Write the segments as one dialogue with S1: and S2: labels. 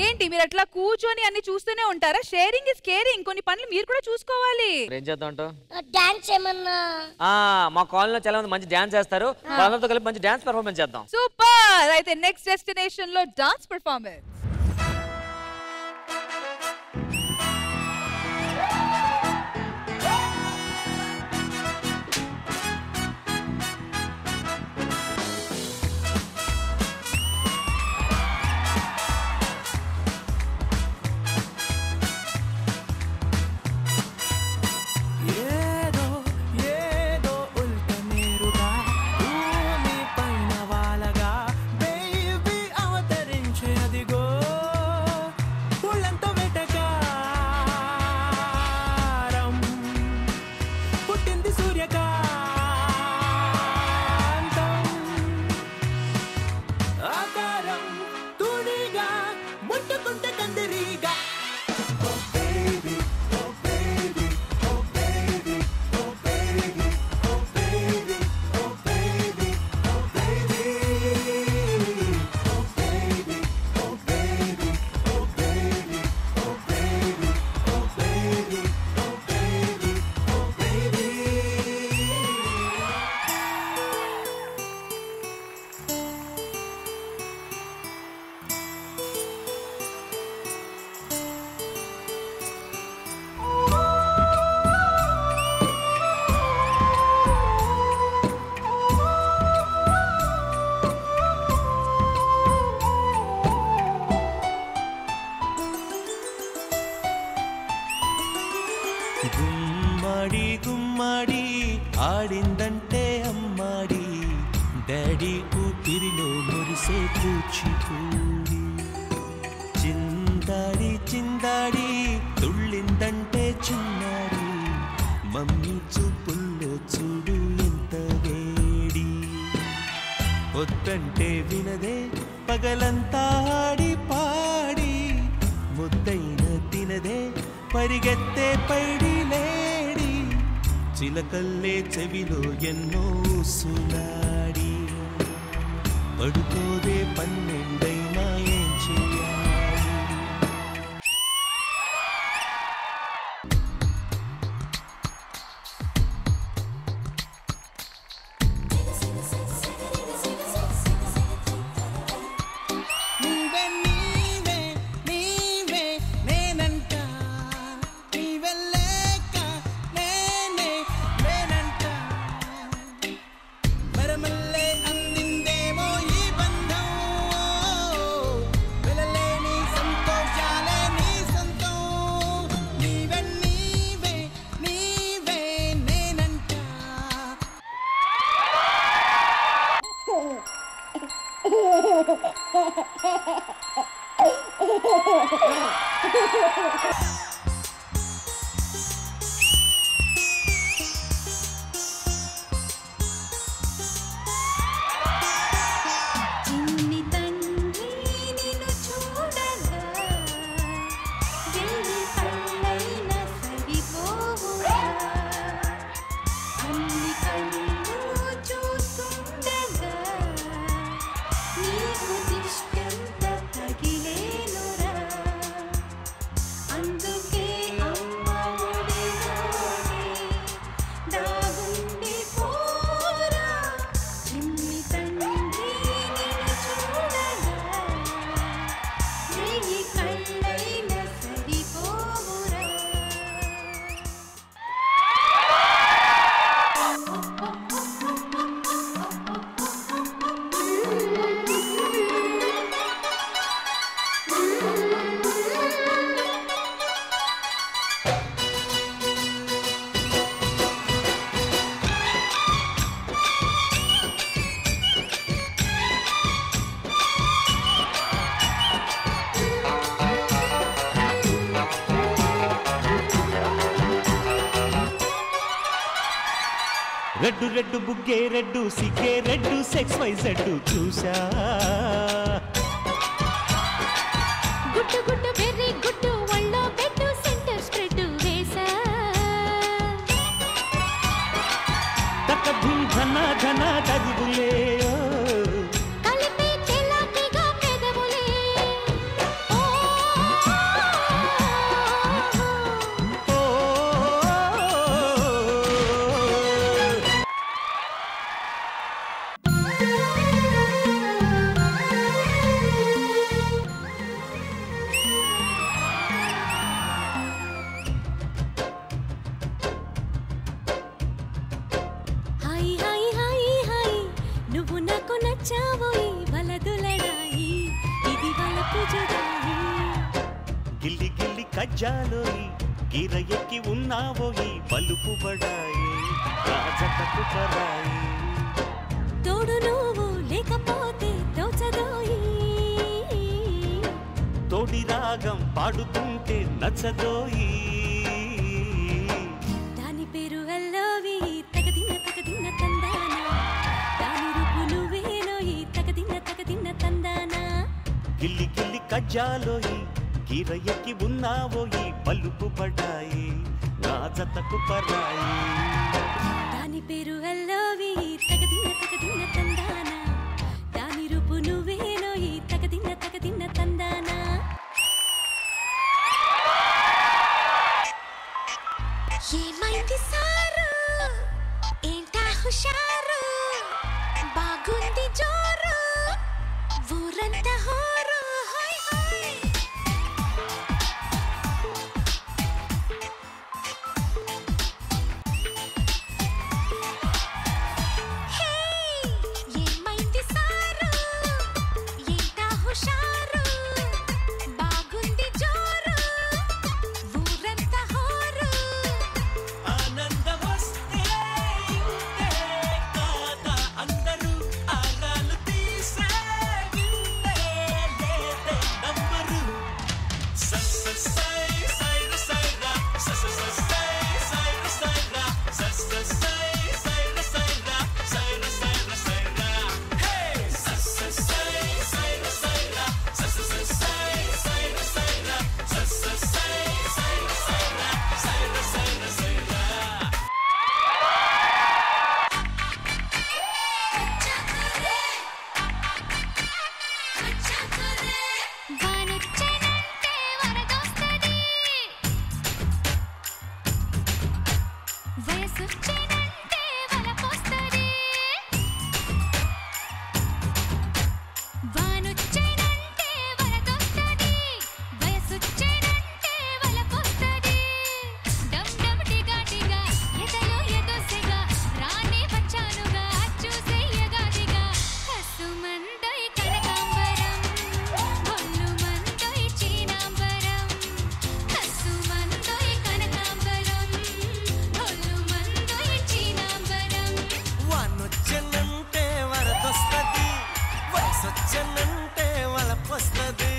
S1: ఏంటి మీరు అట్లా కూర్చొని అన్ని చూస్తూనే ఉంటారా? Sharing is caring. కొన్ని పనులు మీరు కూడా చూసుకోవాలి.
S2: ఏం చేద్దాం అంటావు?
S3: డాన్స్ ఏమన్నా?
S2: మా కాలనీలో చాలా మంది మంచి డాన్స్ చేస్తారు. వాళ్ళతో కలిపి మంచి డాన్స్ పెర్ఫార్మెన్స్ చేద్దాం.
S1: సూపర్. అయితే నెక్స్ట్ డెస్టినేషన్ లో డాన్స్ పెర్ఫార్మెన్స్.
S4: గుమ్మడి గుమ్మడి ఆడిందంటే అమ్మాడి డాడీ ఊపిరిలో మురిసే కూచిపూడి చిందాడి చిందాడి తుళ్ళిందంటే చిన్నాడి మమ్మీ చూపుల్లో చూడు ఎంత వేడి వద్దంటే వినదే పగలంతా ఆడి పాడి ముద్దైన తినదే పరిగెత్తే పైడి లేడి చిలకల్లే చెవిలో ఎన్నో సులాడి పడుకోదే పన్నెండైనా ఏం చేయాలి రెడ్డు రెడ్డు బుగ్గే రెడ్డు సిగ్గే రెడ్డు సెక్స్ వై జెడ్డు చూసా
S5: గుట్టు గుట్టు వెర్రి గుట్టు వళ్ళో పెట్టు సెంటర్ స్ప్రెడ్ వేసా
S4: తక్క ధుమ్ ధన ధన తరుగులే
S5: కలిపి చెలాకిగా పెదవులే ఓ
S4: కజ్జాలోయి గిర ఎక్కి ఉన్నావోయి పలుపు బడాయి రాజతకు పరాయి
S5: తోడు నువ్వు లేకపోతే తోచదోయి
S4: తోడి రాగం పాడుతుంటే నచ్చదోయి
S5: దాని పేరు అల్లోవి తగదిన్న తందానా దాని రూపు నువ్వేనోయి తగదిన్న తందానా
S4: గిల్లి గిల్లి కజ్జాలోయి గిర ఎక్కి ఉన్నావోయి పలుపు బడాయి రాజతకు పరాయి
S5: దాని పేరు అల్లోవి తగదిన్న తందానా దాని రూపు నువ్వేనోయి తగదిన్న తందానా ఏమైంది సారు ఏంటా హుషారు బాగుంది జోరు ఊరంతా హోరు హాయ్ హాయ్ హే ఏమైంది సారు ఏంటా హుషారు బాగుంది జోరు ఊరంతా హోరు
S4: ఆనందమస్తే ఇంతే కాదా అందరూ ఆరాలు తీసే విందే లేదే నంబరు సై సైర సైరా సై సైర సైరా సై సైర సైరా సైర సైర సైరా హే సై సైర సైరా సై సైర సైరా సై సైర సైరా సైర సైర సైరా
S5: వానొచ్చేనంటే వరదొస్తది వయసొచ్చేనంటే వలపొస్తది వానొచ్చేనంటే వరదొస్తది వయసొచ్చేనంటే వలపొస్తది డమ్ డమ్ టిగా టిగా ఎదలో ఎదోసెగా రానే వచ్చానుగా చూసే యగాదిగా కసుమందై కనకాంబరం ఒళ్ళు మందై చీనాంబరం కసుమందై కనకాంబరం ఒళ్ళు మందై చీనాంబరం
S3: వానొచ్చనంటే వరదొస్తది వయసొచ్చనంటే వలపొస్తది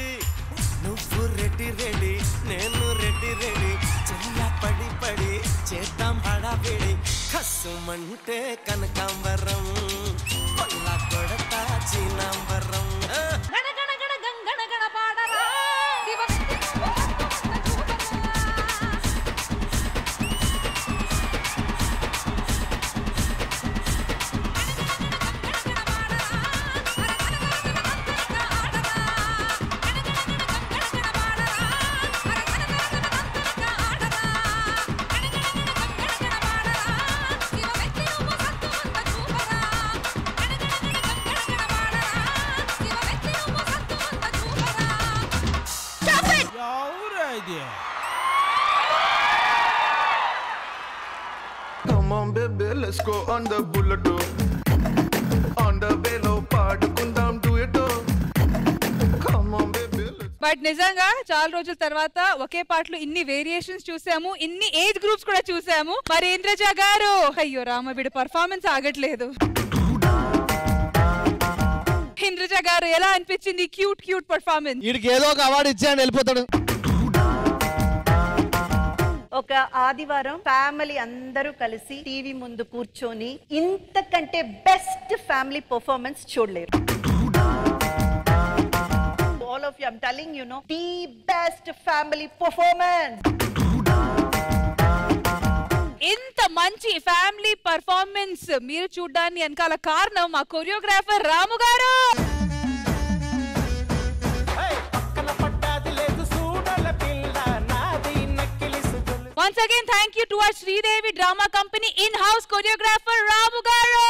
S3: నువ్వు రెడ్డి రెడీ నేను రెడ్డి రెడీ చెల్ల పడి పడి చేద్దాం హడావిడి కసుమంటే కనకాంబరం కొల్ల కొడతా చీనాంబరం
S1: గణగణ గంగణ పాడరా
S6: Come on baby, let's go on the bullet. On the velo, పాడుకుందాం duet. Come on baby, let's
S1: but నిజంగా చాలా రోజుల తర్వాత ఒకే పాటలో ఇన్ని వేరియేషన్స్ చూసాము, ఇన్ని ఏజ్ గ్రూప్స్ కూడా చూసాము. మరి ఇంద్రజ గారు, అయ్యో రామ వీడి పర్ఫార్మెన్స్ ఆగట్లేదు. ఇంద్రజ గారు ఎలా అనిపించింది క్యూట్ పర్ఫార్మెన్స్?
S7: వీడికి ఏదో ఒక అవార్డు ఇచ్చాను వెళ్ళిపోతాడు.
S8: ఒక ఆదివారం ఫ్యామిలీ అందరూ కలిసి టీవీ ముందు కూర్చొని ఇంతకంటే బెస్ట్ ఫ్యామిలీ పర్ఫార్మెన్స్ చూడలేరు. All of you, I'm telling you, know, the best family performance.
S1: ఇంత మంచి ఫ్యామిలీ పర్ఫార్మెన్స్ మీరు చూడడానికి వెనకాల కారణం మా కొరియోగ్రాఫర్ రాము గారు. Once again, thank you to our Sridevi Drama Company in-house choreographer Ramu garu.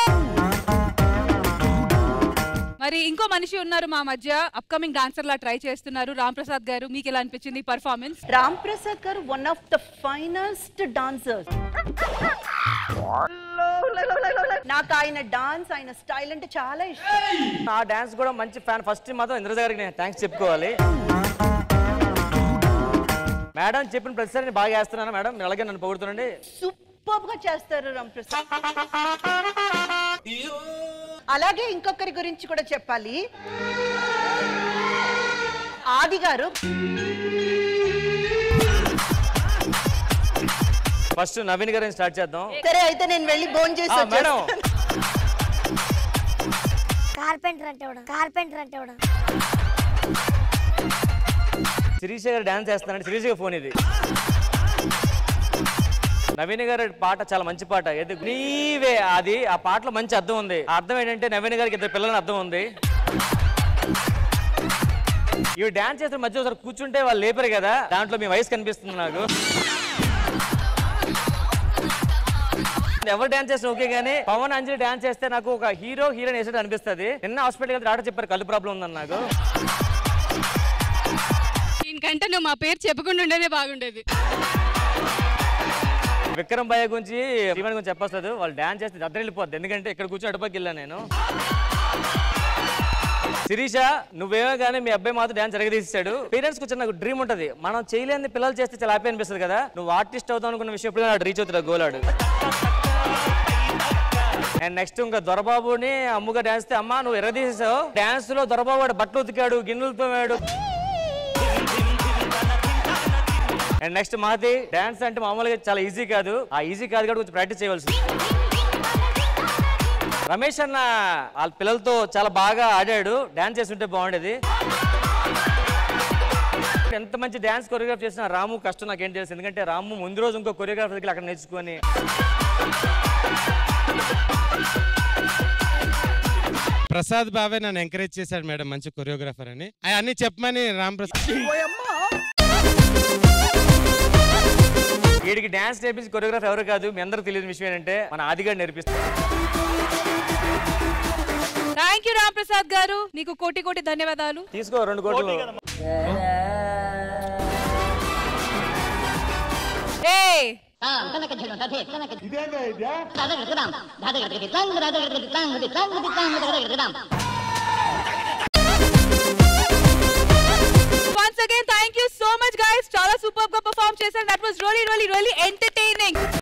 S1: మరి ఇంకో మనిషి ఉన్నారు మా మధ్య, అప్కమింగ్ డాన్సర్ లా ట్రై చేస్తున్నారు. రామ్ ప్రసాద్ గారు, మీకు ఎలా అనిపించింది పర్ఫార్మెన్స్?
S8: రామ్ ప్రసాద్ గారు one of the finest dancers. నాకు ఆయన డాన్స్, ఆయన స్టైల్ అంటే చాలా ఇష్టం.
S2: ఆ డాన్స్ కూడా మంచి ఫ్యాన్. ఫస్ట్ మాత్రం ఇంద్రజ గారికి నేను థ్యాంక్స్ చెప్పుకోవాలి. మేడం చెప్పిన ప్రతిసారి నేను బాగా చేస్తున్నాను మేడం, మీరు అలాగే నన్ను పొగుడుతుండండి.
S8: సూపర్ గా చేస్తారు రామప్రసాద్. అలాగే ఇంకొకరి గురించి కూడా చెప్పాలి. ఆది గారు
S2: ఫస్ట్ నవీన్ గారు స్టార్ట్ చేద్దాం.
S8: సరే అయితే నేను వెళ్ళి భోజనం చేసి
S2: మేడం.
S5: కార్పెంటర్ అంటే
S2: శిరీష గారు డాన్స్ చేస్తున్నారంటే శిరీష గారు ఫోన్ ఇది. నవీన్ గారి పాట చాలా మంచి పాట, ఏది నీవే. అది ఆ పాటలో మంచి అర్థం ఉంది. ఆ అర్థం ఏంటంటే నవీన్ గారికి 2 పిల్లలని అర్థం ఉంది. ఇవి డాన్స్ చేస్తే మధ్య ఒకసారి కూర్చుంటే వాళ్ళు లేపరు కదా, దాంట్లో మీ వయసు కనిపిస్తుంది నాకు. ఎవరు డాన్స్ చేస్తే ఓకే గానీ పవన్ అంజలి డాన్స్ చేస్తే నాకు ఒక హీరో హీరోయిన్ వేసేది అనిపిస్తుంది. నిన్న హాస్పిటల్ కదా డాక్టర్ చెప్పారు కళ్ళు ప్రాబ్లం ఉందని. నాకు
S1: దీనికంటే నువ్వు మా పేరు చెప్పకుండా ఉండేదే బాగుండేది.
S2: విక్రమ్ భయ్య గురించి శ్రీమణి గురించి చెప్పొస్తుంది. వాళ్ళు డాన్స్ చేస్తే దద్దర వెళ్ళిపోద్ది, ఎందుకంటే ఇక్కడ కూర్చొని అటుపక్కకి వెళ్ళాను నేను. శిరీష నువ్వేమో కానీ మీ అబ్బాయి మాత్రం డాన్స్ జరగదీసాడు. పేరెంట్స్ కూర్చొని నాకు డ్రీమ్ ఉంటుంది, మనం చేయలేని పిల్లలు చేస్తే చాలా హ్యాపీ అనిపిస్తుంది కదా. నువ్వు ఆర్టిస్ట్ అవుతావు అనుకున్న విషయం ఎప్పుడు రీచ్ అవుతాడు గోలాడు. అండ్ నెక్స్ట్ ఇంకా దొరబాబుని అమ్ముగా డాన్స్ అమ్మ నువ్వు ఎరగదీసావు. డాన్స్ లో దొరబాబు బట్టలు ఉతికాడు, గిన్నెలతో వేడు. అండ్ నెక్స్ట్ మాది డాన్స్ అంటే మామూలుగా చాలా ఈజీ కాదు, ఆ ఈజీ కాదు కూడా కొంచెం ప్రాక్టీస్ చేయవలసింది. రమేష్ అన్న వాళ్ళ పిల్లలతో చాలా బాగా ఆడాడు, డాన్స్ చేస్తుంటే బాగుండేది. ఎంత మంచి డాన్స్ కొరియోగ్రాఫ్ చేసిన రాము కష్టం నాకేం తెలుసు, ఎందుకంటే రాము ముందు రోజు ఇంకో కొరియోగ్రాఫర్ దగ్గర అక్కడ నేర్చుకొని.
S9: ప్రసాద్ బాబాయ్ నన్ను ఎంకరేజ్ చేశాడు మేడం, మంచి కొరియోగ్రాఫర్ అని. అన్ని చెప్పమని రామ్ ప్రసాద్
S2: వీడికి డాన్స్ నేర్పించి కొరియోగ్రాఫర్ ఎవరు కాదు, మీ అందరూ తెలియని విషయం ఏంటంటే మన ఆదిగాడు నేర్పిస్తారు.
S1: థ్యాంక్ యూ రామ్ ప్రసాద్ గారు, నీకు కోటి ధన్యవాదాలు.
S2: తీసుకో 2 కోట్లు.
S1: Once again, thank you so much guys. Chala superb ga perform chesaru. That was really entertaining.